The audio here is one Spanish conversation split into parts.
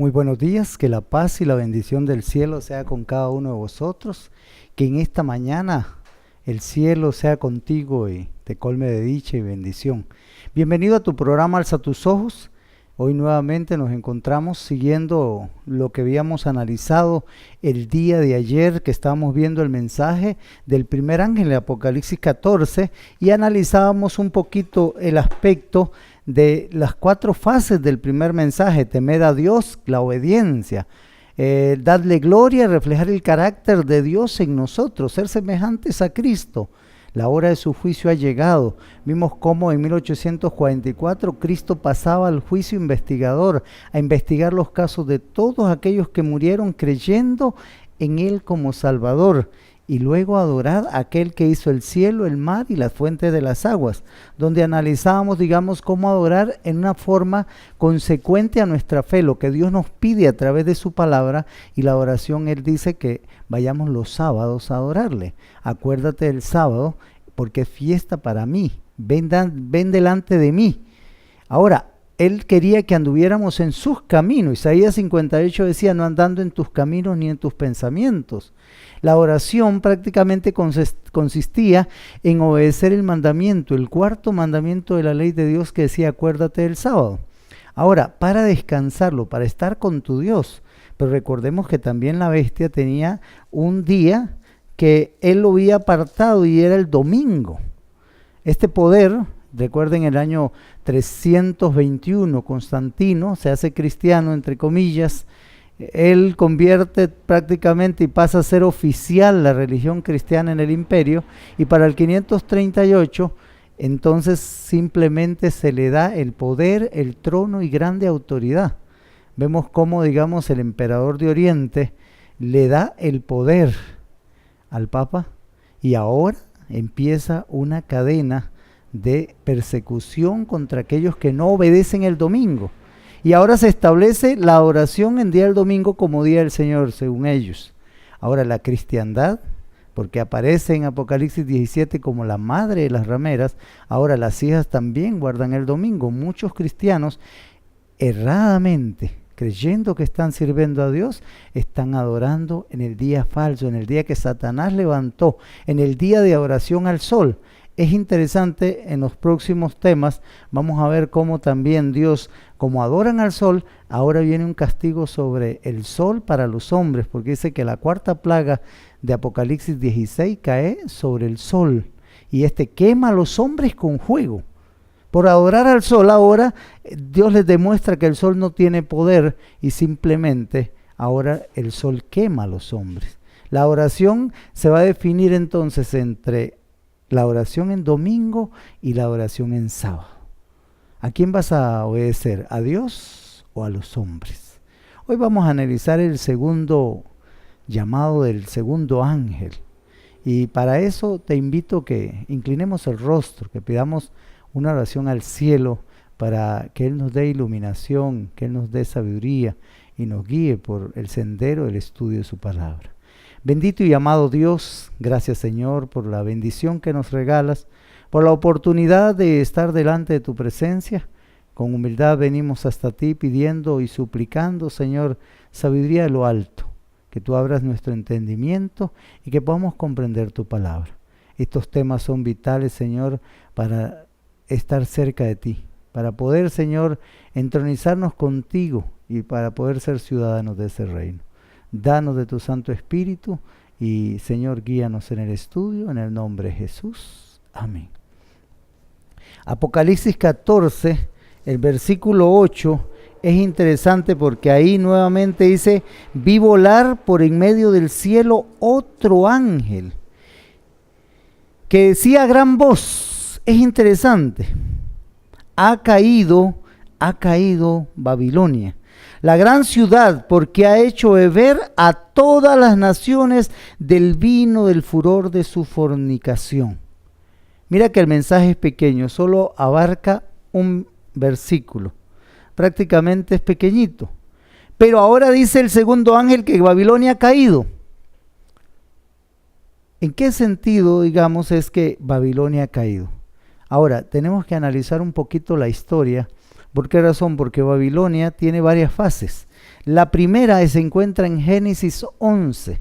Muy buenos días, que la paz y la bendición del cielo sea con cada uno de vosotros, que en esta mañana el cielo sea contigo y te colme de dicha y bendición. Bienvenido a tu programa Alza tus Ojos. Hoy nuevamente nos encontramos siguiendo lo que habíamos analizado el día de ayer, que estábamos viendo el mensaje del primer ángel de Apocalipsis 14 y analizábamos un poquito el aspecto de las 4 fases del primer mensaje: temer a Dios, la obediencia, darle gloria, reflejar el carácter de Dios en nosotros, ser semejantes a Cristo. La hora de su juicio ha llegado. Vimos cómo en 1844 Cristo pasaba al juicio investigador, a investigar los casos de todos aquellos que murieron creyendo en Él como Salvador, y luego adorar a aquel que hizo el cielo, el mar y las fuentes de las aguas, donde analizábamos, cómo adorar en una forma consecuente a nuestra fe, lo que Dios nos pide a través de su palabra. Y la oración, Él dice que vayamos los sábados a adorarle. Acuérdate del sábado, porque es fiesta para mí. Ven delante de mí. Ahora, Él quería que anduviéramos en sus caminos. Isaías 58 decía: no andando en tus caminos ni en tus pensamientos. La oración prácticamente consistía en obedecer el mandamiento, el 4.º mandamiento de la ley de Dios, que decía: acuérdate del sábado. Ahora, para descansarlo, para estar con tu Dios. Pero recordemos que también la bestia tenía un día que él lo había apartado, y era el domingo. Este poder, recuerden, el año 321, Constantino se hace cristiano, entre comillas. Él convierte prácticamente y pasa a ser oficial la religión cristiana en el imperio, y para el 538 entonces simplemente se le da el poder, el trono y grande autoridad. Vemos cómo, el emperador de Oriente le da el poder al Papa, y ahora empieza una cadena de persecución contra aquellos que no obedecen el domingo. Y ahora se establece la oración en día del domingo como día del Señor, según ellos. Ahora la cristiandad, porque aparece en Apocalipsis 17 como la madre de las rameras, ahora las hijas también guardan el domingo. Muchos cristianos, erradamente, creyendo que están sirviendo a Dios, están adorando en el día falso, en el día que Satanás levantó, en el día de adoración al sol. Es interesante, en los próximos temas vamos a ver cómo también Dios, como adoran al sol, ahora viene un castigo sobre el sol para los hombres, porque dice que la 4ª plaga de Apocalipsis 16 cae sobre el sol, y quema a los hombres con fuego. Por adorar al sol ahora, Dios les demuestra que el sol no tiene poder, y simplemente ahora el sol quema a los hombres. La oración se va a definir entonces entre la oración en domingo y la oración en sábado. ¿A quién vas a obedecer? ¿A Dios o a los hombres? Hoy vamos a analizar el segundo llamado del segundo ángel. Y para eso te invito que inclinemos el rostro, que pidamos una oración al cielo para que Él nos dé iluminación, que Él nos dé sabiduría y nos guíe por el sendero del estudio de su palabra. Bendito y amado Dios, gracias, Señor, por la bendición que nos regalas, por la oportunidad de estar delante de tu presencia. Con humildad venimos hasta ti pidiendo y suplicando, Señor, sabiduría de lo alto, que tú abras nuestro entendimiento y que podamos comprender tu palabra. Estos temas son vitales, Señor, para estar cerca de ti, para poder, Señor, entronizarnos contigo y para poder ser ciudadanos de ese reino. Danos de tu Santo Espíritu y, Señor, guíanos en el estudio, en el nombre de Jesús. Amén. Apocalipsis 14, el versículo 8, es interesante porque ahí nuevamente dice: vi volar por en medio del cielo otro ángel que decía a gran voz. Es interesante. Ha caído Babilonia, la gran ciudad, porque ha hecho beber a todas las naciones del vino del furor de su fornicación. Mira que el mensaje es pequeño, solo abarca un versículo. Prácticamente es pequeñito. Pero ahora dice el segundo ángel que Babilonia ha caído. ¿En qué sentido, es que Babilonia ha caído? Ahora, tenemos que analizar un poquito la historia. ¿Por qué razón? Porque Babilonia tiene varias fases. La primera se encuentra en Génesis 11.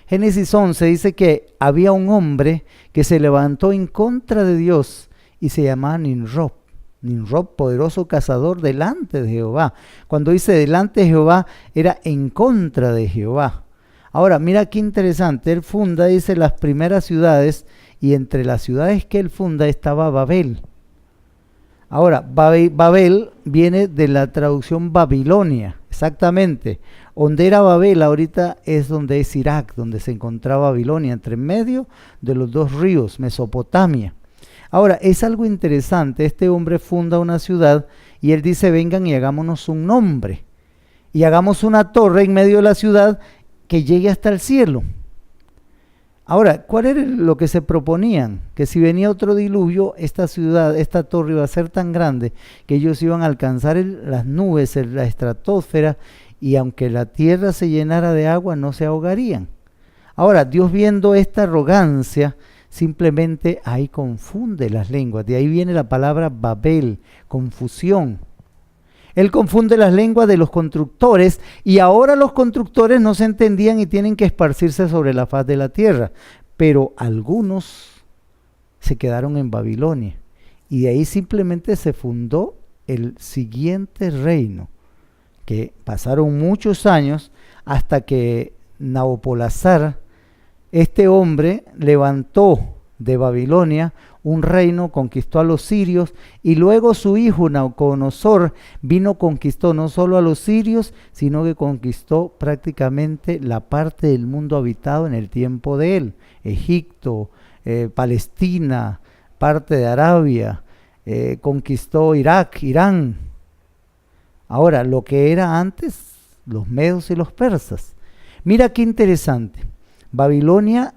Génesis 11 dice que había un hombre que se levantó en contra de Dios y se llamaba Nimrod. Nimrod, poderoso cazador delante de Jehová. Cuando dice delante de Jehová, era en contra de Jehová. Ahora, mira qué interesante. Él funda, dice, las primeras ciudades, y entre las ciudades que él funda estaba Babel. Ahora, Babel viene de la traducción Babilonia, exactamente. Donde era Babel ahorita es donde es Irak, donde se encontraba Babilonia, entre medio de los dos ríos, Mesopotamia. Ahora, es algo interesante, este hombre funda una ciudad y él dice, vengan y hagámonos un nombre. Y hagamos una torre en medio de la ciudad que llegue hasta el cielo. Ahora, ¿cuál era lo que se proponían? Que si venía otro diluvio, esta ciudad, esta torre iba a ser tan grande que ellos iban a alcanzar las nubes, la estratosfera, y aunque la tierra se llenara de agua, no se ahogarían. Ahora, Dios viendo esta arrogancia, simplemente ahí confunde las lenguas. De ahí viene la palabra Babel, confusión. Él confunde las lenguas de los constructores y ahora los constructores no se entendían y tienen que esparcirse sobre la faz de la tierra. Pero algunos se quedaron en Babilonia y de ahí simplemente se fundó el siguiente reino, que pasaron muchos años hasta que Nabopolassar, este hombre, levantó de Babilonia un reino, conquistó a los sirios y luego su hijo Nabucodonosor conquistó no solo a los sirios, sino que conquistó prácticamente la parte del mundo habitado en el tiempo de él, Egipto, Palestina, parte de Arabia, conquistó Irak, Irán. Ahora, lo que era antes, los medos y los persas. Mira qué interesante. Babilonia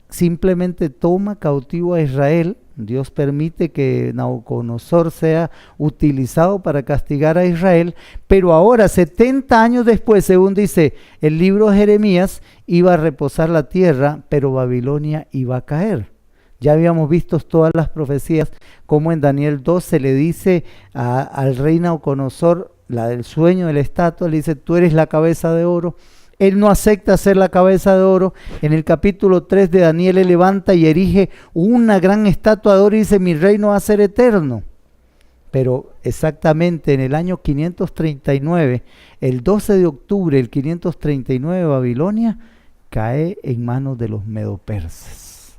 simplemente toma cautivo a Israel. Dios permite que Nabucodonosor sea utilizado para castigar a Israel, pero ahora, 70 años después, según dice el libro de Jeremías, iba a reposar la tierra, pero Babilonia iba a caer. Ya habíamos visto todas las profecías, como en Daniel 2 se le dice al rey Nabucodonosor, la del sueño de la estatua, le dice, tú eres la cabeza de oro. Él no acepta ser la cabeza de oro. En el capítulo 3 de Daniel, él levanta y erige una gran estatua de oro y dice, mi reino va a ser eterno. Pero exactamente en el año 539, el 12 de octubre del 539, Babilonia cae en manos de los medo-persas.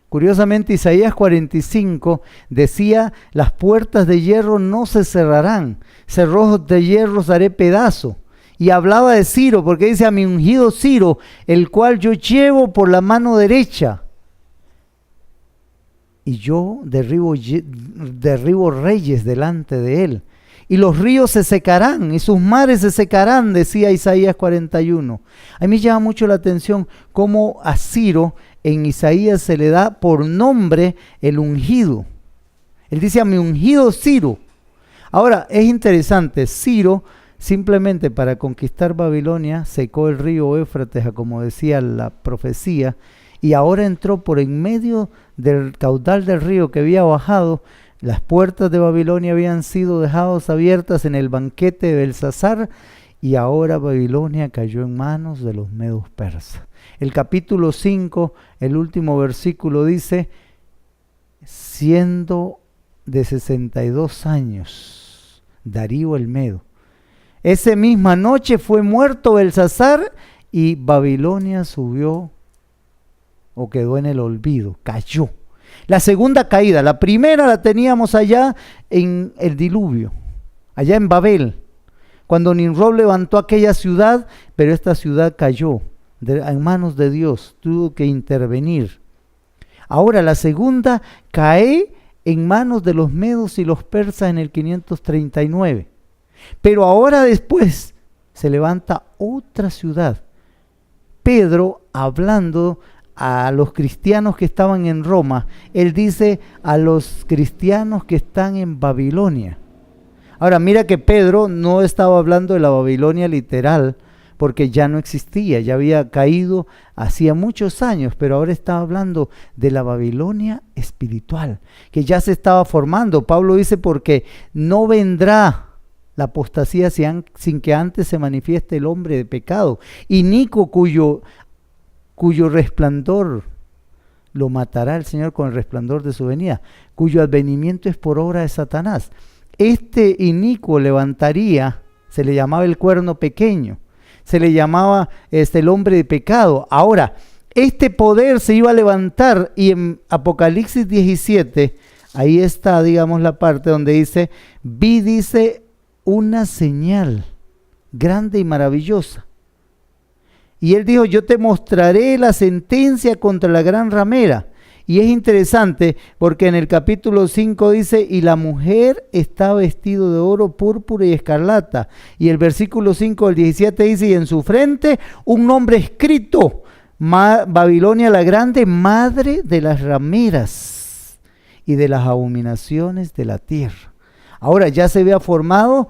Curiosamente, Isaías 45 decía, las puertas de hierro no se cerrarán, cerrojos de hierro haré pedazo. Y hablaba de Ciro, porque dice, a mi ungido Ciro, el cual yo llevo por la mano derecha. Y yo derribo reyes delante de él. Y los ríos se secarán, y sus mares se secarán, decía Isaías 41. A mí me llama mucho la atención cómo a Ciro en Isaías se le da por nombre el ungido. Él dice, a mi ungido Ciro. Ahora, es interesante, Ciro, simplemente para conquistar Babilonia, secó el río Éufrates, como decía la profecía, y ahora entró por en medio del caudal del río que había bajado. Las puertas de Babilonia habían sido dejadas abiertas en el banquete de Belsasar, y ahora Babilonia cayó en manos de los medos persas. El capítulo 5, el último versículo dice, siendo de 62 años, Darío el Medo. Esa misma noche fue muerto Belsasar y Babilonia subió o quedó en el olvido, cayó. La segunda caída, la primera la teníamos allá en el diluvio, allá en Babel, cuando Nimrod levantó aquella ciudad, pero esta ciudad cayó en manos de Dios, tuvo que intervenir. Ahora la segunda cae en manos de los medos y los persas en el 539. Pero ahora después se levanta otra ciudad. Pedro, hablando a los cristianos que estaban en Roma, él dice a los cristianos que están en Babilonia. Ahora mira que Pedro no estaba hablando de la Babilonia literal, porque ya no existía, ya había caído hacía muchos años, pero ahora estaba hablando de la Babilonia espiritual, que ya se estaba formando. Pablo dice, porque no vendrá la apostasía sin que antes se manifieste el hombre de pecado, inicuo cuyo resplandor lo matará el Señor con el resplandor de su venida, cuyo advenimiento es por obra de Satanás. Este inicuo levantaría, se le llamaba el cuerno pequeño, se le llamaba el hombre de pecado. Ahora, este poder se iba a levantar, y en Apocalipsis 17, ahí está, digamos, la parte donde dice, vi, dice, una señal grande y maravillosa. Y él dijo, yo te mostraré la sentencia contra la gran ramera. Y es interesante porque en el capítulo 5 dice, y la mujer está vestida de oro, púrpura y escarlata. Y el versículo 5 del 17 dice, y en su frente un nombre escrito, Babilonia la grande, madre de las rameras y de las abominaciones de la tierra. Ahora ya se había formado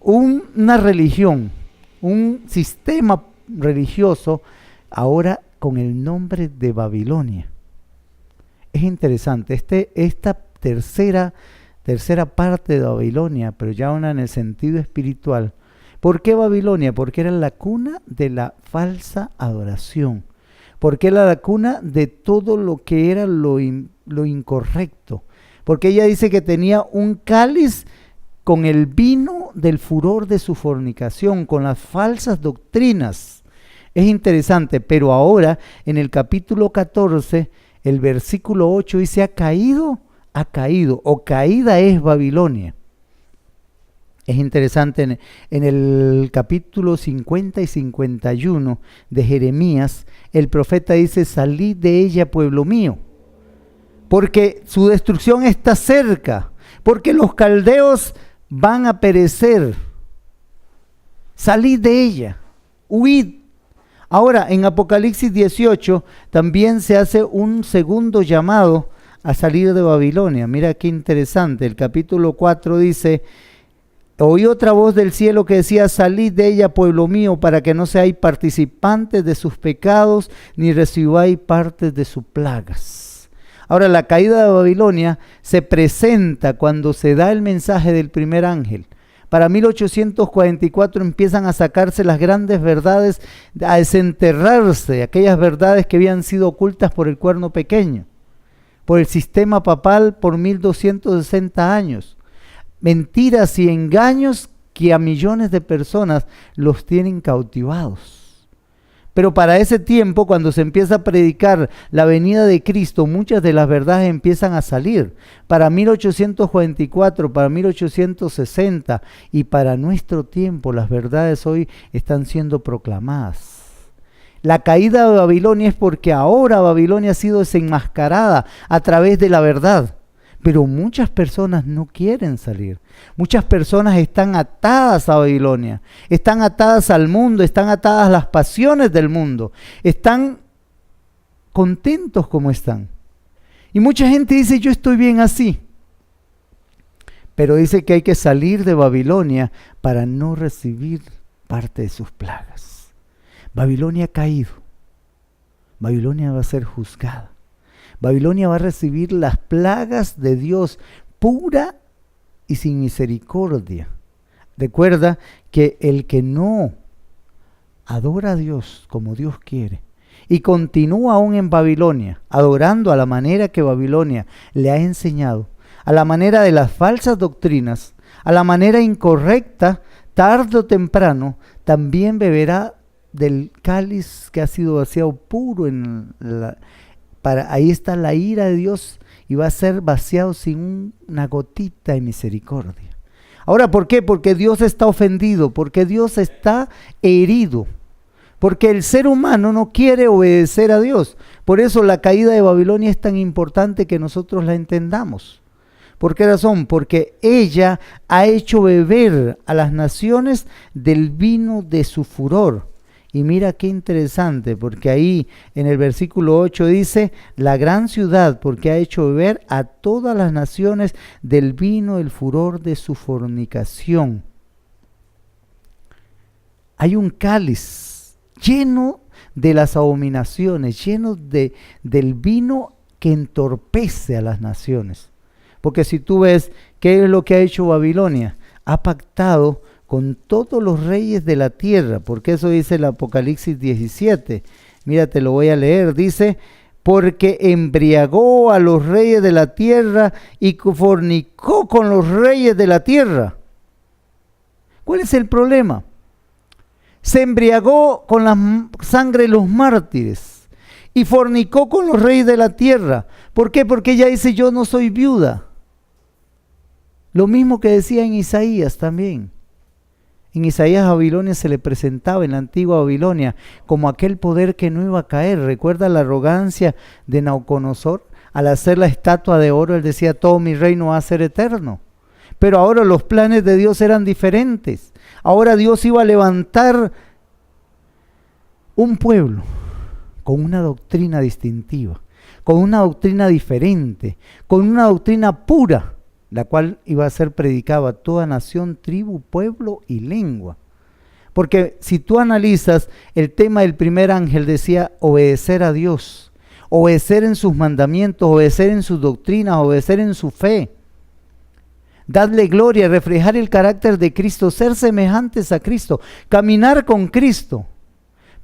una religión, un sistema religioso, ahora con el nombre de Babilonia. Es interesante, esta tercera parte de Babilonia, pero ya una en el sentido espiritual. ¿Por qué Babilonia? Porque era la cuna de la falsa adoración, porque era la cuna de todo lo que era lo incorrecto, porque ella dice que tenía un cáliz con el vino del furor de su fornicación, con las falsas doctrinas. Es interesante, pero ahora en el capítulo 14, el versículo 8 dice, ha caído, o caída es Babilonia. Es interesante, en el capítulo 50 y 51 de Jeremías, el profeta dice, salid de ella, pueblo mío, porque su destrucción está cerca, porque los caldeos van a perecer. Salid de ella, huid. Ahora, en Apocalipsis 18 también se hace un segundo llamado a salir de Babilonia. Mira qué interesante, el capítulo 4 dice, oí otra voz del cielo que decía, salid de ella, pueblo mío, para que no seáis participantes de sus pecados, ni recibáis partes de sus plagas. Ahora, la caída de Babilonia se presenta cuando se da el mensaje del primer ángel. Para 1844 empiezan a sacarse las grandes verdades, a desenterrarse aquellas verdades que habían sido ocultas por el cuerno pequeño, por el sistema papal por 1260 años. Mentiras y engaños que a millones de personas los tienen cautivados. Pero para ese tiempo, cuando se empieza a predicar la venida de Cristo, muchas de las verdades empiezan a salir. Para 1844, para 1860 y para nuestro tiempo, las verdades hoy están siendo proclamadas. La caída de Babilonia es porque ahora Babilonia ha sido desenmascarada a través de la verdad. Pero muchas personas no quieren salir. Muchas personas están atadas a Babilonia, están atadas al mundo, están atadas a las pasiones del mundo, están contentos como están. Y mucha gente dice, yo estoy bien así. Pero dice que hay que salir de Babilonia para no recibir parte de sus plagas. Babilonia ha caído. Babilonia va a ser juzgada. Babilonia va a recibir las plagas de Dios pura y sin misericordia. Recuerda que el que no adora a Dios como Dios quiere y continúa aún en Babilonia, adorando a la manera que Babilonia le ha enseñado, a la manera de las falsas doctrinas, a la manera incorrecta, tarde o temprano, también beberá del cáliz que ha sido vaciado puro ahí está la ira de Dios y va a ser vaciado sin una gotita de misericordia. Ahora, ¿por qué? Porque Dios está ofendido, porque Dios está herido, porque el ser humano no quiere obedecer a Dios. Por eso la caída de Babilonia es tan importante que nosotros la entendamos. ¿Por qué razón? Porque ella ha hecho beber a las naciones del vino de su furor. Y mira qué interesante, porque ahí en el versículo 8 dice, la gran ciudad, porque ha hecho beber a todas las naciones del vino, el furor de su fornicación. Hay un cáliz lleno de las abominaciones, lleno del vino que entorpece a las naciones. Porque si tú ves qué es lo que ha hecho Babilonia, ha pactado con todos los reyes de la tierra, porque eso dice el Apocalipsis 17. Mira, te lo voy a leer, dice, porque embriagó a los reyes de la tierra y fornicó con los reyes de la tierra. ¿Cuál es el problema? Se embriagó con la sangre de los mártires y fornicó con los reyes de la tierra. ¿Por qué? Porque ella dice, yo no soy viuda. Lo mismo que decía en Isaías también. En Isaías Babilonia se le presentaba en la antigua Babilonia como aquel poder que no iba a caer. ¿Recuerda la arrogancia de Nabucodonosor? Al hacer la estatua de oro, él decía, todo mi reino va a ser eterno. Pero ahora los planes de Dios eran diferentes. Ahora Dios iba a levantar un pueblo con una doctrina distintiva, con una doctrina diferente, con una doctrina pura, la cual iba a ser predicada a toda nación, tribu, pueblo y lengua. Porque si tú analizas el tema del primer ángel, decía obedecer a Dios, obedecer en sus mandamientos, obedecer en sus doctrinas, obedecer en su fe, darle gloria, reflejar el carácter de Cristo, ser semejantes a Cristo, caminar con Cristo.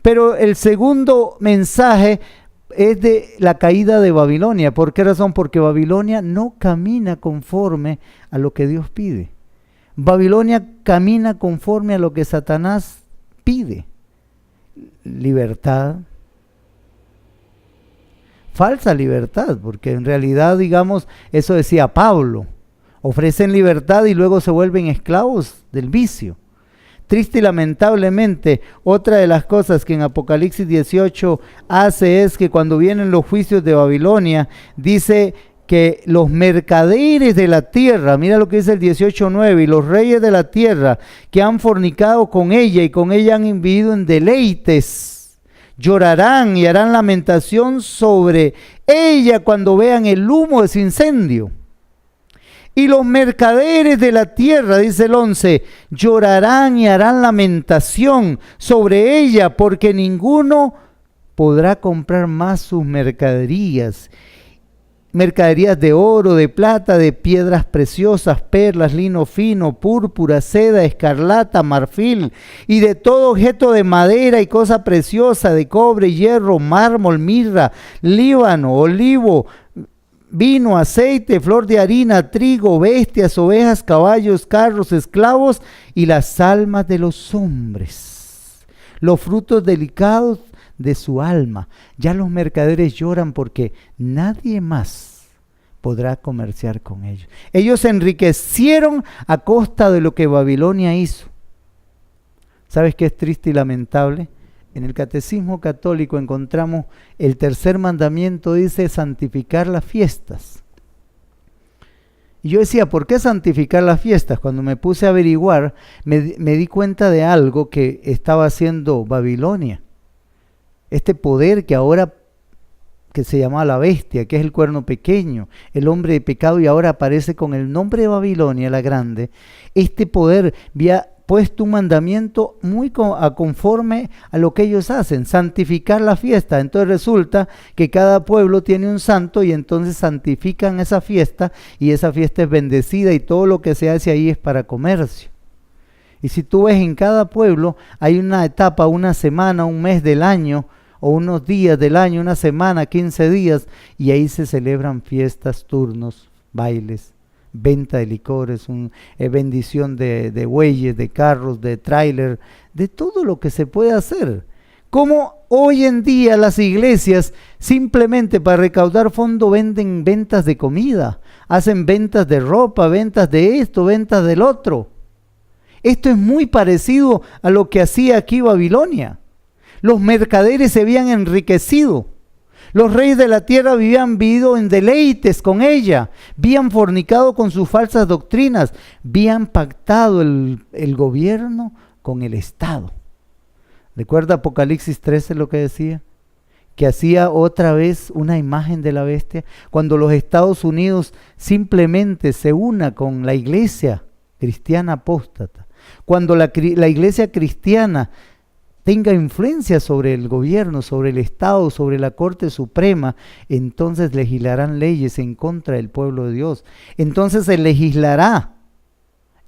Pero el segundo mensaje es de la caída de Babilonia. ¿Por qué razón? Porque Babilonia no camina conforme a lo que Dios pide. Babilonia camina conforme a lo que Satanás pide. Libertad. Falsa libertad, porque en realidad, digamos, eso decía Pablo. Ofrecen libertad y luego se vuelven esclavos del vicio. Triste y lamentablemente, otra de las cosas que en Apocalipsis 18 hace es que cuando vienen los juicios de Babilonia, dice que los mercaderes de la tierra, mira lo que dice el 18:9, y los reyes de la tierra que han fornicado con ella y con ella han vivido en deleites, llorarán y harán lamentación sobre ella cuando vean el humo de su incendio. Y los mercaderes de la tierra, dice el 11, llorarán y harán lamentación sobre ella, porque ninguno podrá comprar más sus mercaderías. Mercaderías de oro, de plata, de piedras preciosas, perlas, lino fino, púrpura, seda, escarlata, marfil, y de todo objeto de madera y cosa preciosa, de cobre, hierro, mármol, mirra, líbano, olivo, vino, aceite, flor de harina, trigo, bestias, ovejas, caballos, carros, esclavos y las almas de los hombres, los frutos delicados de su alma. Ya los mercaderes lloran porque nadie más podrá comerciar con ellos. Ellos se enriquecieron a costa de lo que Babilonia hizo. ¿Sabes qué es triste y lamentable? En el Catecismo Católico encontramos el tercer mandamiento, dice santificar las fiestas. Y yo decía, ¿por qué santificar las fiestas? Cuando me puse a averiguar, me di cuenta de algo que estaba haciendo Babilonia. Este poder que ahora, que se llamaba la bestia, que es el cuerno pequeño, el hombre de pecado, y ahora aparece con el nombre de Babilonia la grande. Este poder había puesto un mandamiento muy conforme a lo que ellos hacen, santificar la fiesta. Entonces resulta que cada pueblo tiene un santo y entonces santifican esa fiesta y esa fiesta es bendecida y todo lo que se hace ahí es para comercio. Y si tú ves, en cada pueblo hay una etapa, una semana, un mes del año o unos días del año, una semana, 15 días, y ahí se celebran fiestas, turnos, bailes, venta de licores, bendición de bueyes, de carros, de tráiler, de todo lo que se puede hacer. Como hoy en día las iglesias simplemente para recaudar fondos venden ventas de comida, hacen ventas de ropa, ventas de esto, ventas del otro. Esto es muy parecido a lo que hacía aquí Babilonia. Los mercaderes se habían enriquecido. Los reyes de la tierra habían vivido en deleites con ella, habían fornicado con sus falsas doctrinas, habían pactado el gobierno con el Estado. ¿Recuerda Apocalipsis 13 lo que decía? Que hacía otra vez una imagen de la bestia. Cuando los Estados Unidos simplemente se una con la iglesia cristiana apóstata, cuando la iglesia cristiana tenga influencia sobre el gobierno, sobre el Estado, sobre la Corte Suprema, entonces legislarán leyes en contra del pueblo de Dis. Entonces se legislará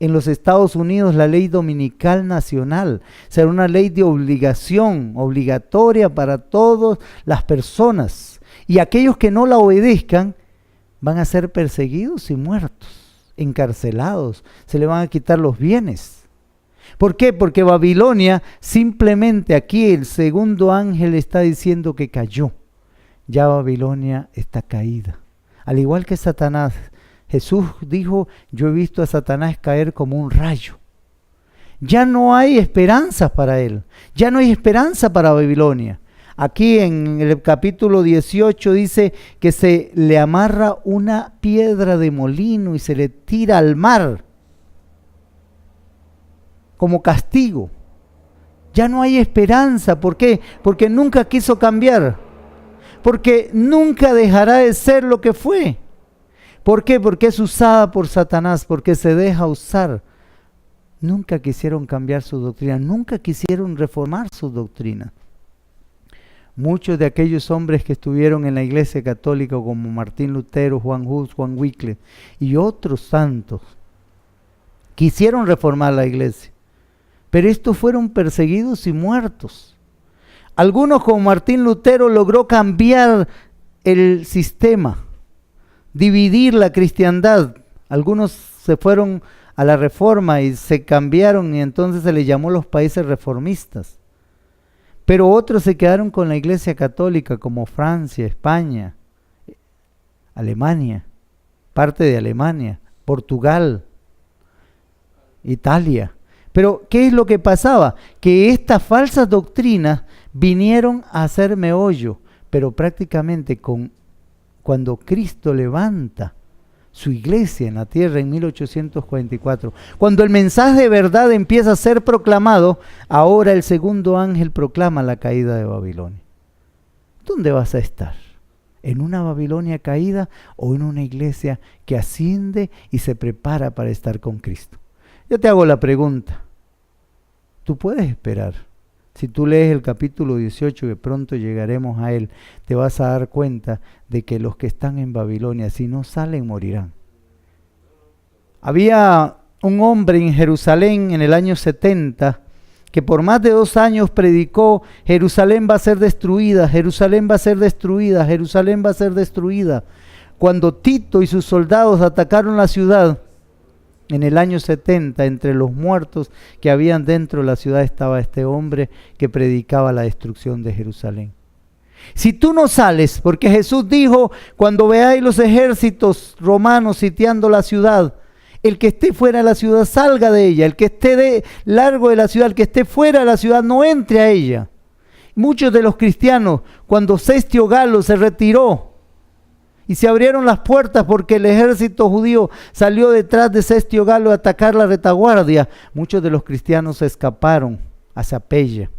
en los Estados Unidos la ley dominical nacional. Será una ley de obligación, obligatoria para todas las personas. Y aquellos que no la obedezcan van a ser perseguidos y muertos, encarcelados, se le van a quitar los bienes. ¿Por qué? Porque Babilonia, simplemente aquí el segundo ángel está diciendo que cayó. Ya Babilonia está caída. Al igual que Satanás, Jesús dijo, yo he visto a Satanás caer como un rayo. Ya no hay esperanza para él, ya no hay esperanza para Babilonia. Aquí en el capítulo 18 dice que se le amarra una piedra de molino y se le tira al mar como castigo. Ya no hay esperanza. ¿Por qué? Porque nunca quiso cambiar. Porque nunca dejará de ser lo que fue. ¿Por qué? Porque es usada por Satanás, porque se deja usar. Nunca quisieron cambiar su doctrina, nunca quisieron reformar su doctrina. Muchos de aquellos hombres que estuvieron en la Iglesia Católica, como Martín Lutero, Juan Hus, Juan Wycliffe y otros santos, quisieron reformar la Iglesia, pero estos fueron perseguidos y muertos. Algunos, como Martín Lutero, logró cambiar el sistema, dividir la cristiandad. Algunos se fueron a la reforma y se cambiaron y entonces se les llamó los países reformistas. Pero otros se quedaron con la Iglesia Católica, como Francia, España, Alemania, parte de Alemania, Portugal, Italia. Pero ¿qué es lo que pasaba? Que estas falsas doctrinas vinieron a hacer meollo, pero prácticamente cuando Cristo levanta su iglesia en la tierra en 1844, cuando el mensaje de verdad empieza a ser proclamado, ahora el segundo ángel proclama la caída de Babilonia. ¿Dónde vas a estar? ¿En una Babilonia caída o en una iglesia que asciende y se prepara para estar con Cristo? Yo te hago la pregunta, ¿tú puedes esperar? Si tú lees el capítulo 18, que pronto llegaremos a él, te vas a dar cuenta de que los que están en Babilonia, si no salen, morirán. Había un hombre en Jerusalén en el año 70, que por más de 2 años predicó, Jerusalén va a ser destruida, Jerusalén va a ser destruida, Jerusalén va a ser destruida. Cuando Tito y sus soldados atacaron la ciudad, en el año 70, entre los muertos que habían dentro de la ciudad estaba este hombre que predicaba la destrucción de Jerusalén. Si tú no sales, porque Jesús dijo, cuando veáis los ejércitos romanos sitiando la ciudad, el que esté fuera de la ciudad salga de ella, el que esté largo de la ciudad, el que esté fuera de la ciudad no entre a ella. Muchos de los cristianos, cuando Cestio Galo se retiró, y se abrieron las puertas porque el ejército judío salió detrás de Cestio Galo a atacar la retaguardia, muchos de los cristianos se escaparon hacia Pella.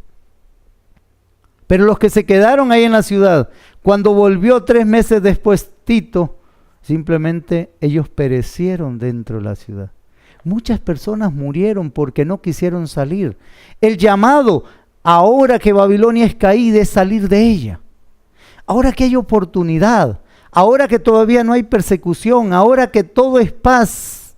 Pero los que se quedaron ahí en la ciudad, cuando volvió 3 meses después Tito, simplemente ellos perecieron dentro de la ciudad. Muchas personas murieron porque no quisieron salir. El llamado, ahora que Babilonia es caída, es salir de ella. Ahora que hay oportunidad, ahora que todavía no hay persecución, ahora que todo es paz.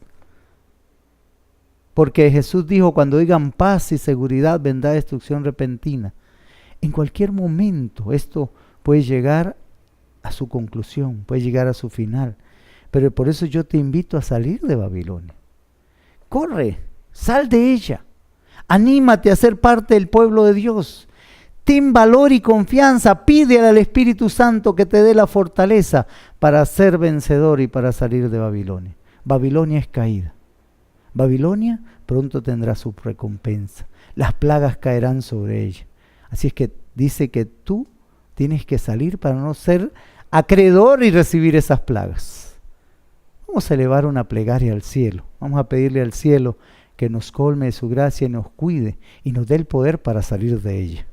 Porque Jesús dijo, cuando digan paz y seguridad, vendrá destrucción repentina. En cualquier momento esto puede llegar a su conclusión, puede llegar a su final. Pero por eso yo te invito a salir de Babilonia. Corre, sal de ella. Anímate a ser parte del pueblo de Dios. Ten valor y confianza, pídele al Espíritu Santo que te dé la fortaleza para ser vencedor y para salir de Babilonia. Babilonia es caída. Babilonia pronto tendrá su recompensa. Las plagas caerán sobre ella. Así es que dice que tú tienes que salir para no ser acreedor y recibir esas plagas. Vamos a elevar una plegaria al cielo. Vamos a pedirle al cielo que nos colme de su gracia y nos cuide y nos dé el poder para salir de ella.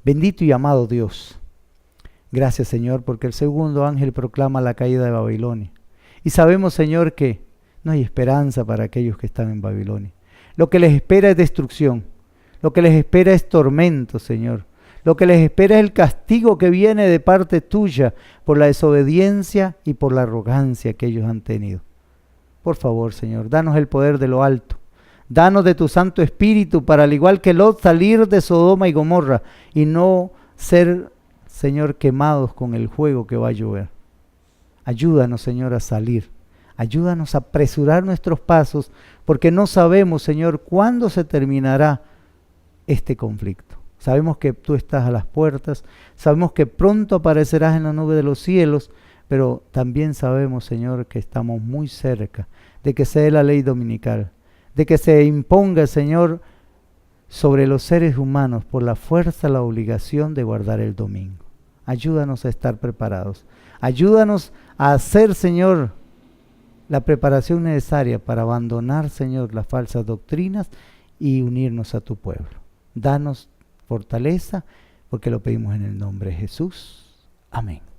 Bendito y amado Dios, gracias Señor, porque el segundo ángel proclama la caída de Babilonia. Y sabemos, Señor, que no hay esperanza para aquellos que están en Babilonia. Lo que les espera es destrucción, lo que les espera es tormento, Señor. Lo que les espera es el castigo que viene de parte tuya por la desobediencia y por la arrogancia que ellos han tenido. Por favor, Señor, danos el poder de lo alto Danos de tu Santo Espíritu para, al igual que Lot, salir de Sodoma y Gomorra y no ser, Señor, quemados con el fuego que va a llover. Ayúdanos, Señor, a salir. Ayúdanos a apresurar nuestros pasos, porque no sabemos, Señor, cuándo se terminará este conflicto. Sabemos que tú estás a las puertas, sabemos que pronto aparecerás en la nube de los cielos, pero también sabemos, Señor, que estamos muy cerca de que sea la ley dominical, de que se imponga, Señor, sobre los seres humanos por la fuerza, la obligación de guardar el domingo. Ayúdanos a estar preparados. Ayúdanos a hacer, Señor, la preparación necesaria para abandonar, Señor, las falsas doctrinas y unirnos a tu pueblo. Danos fortaleza, porque lo pedimos en el nombre de Jesús. Amén.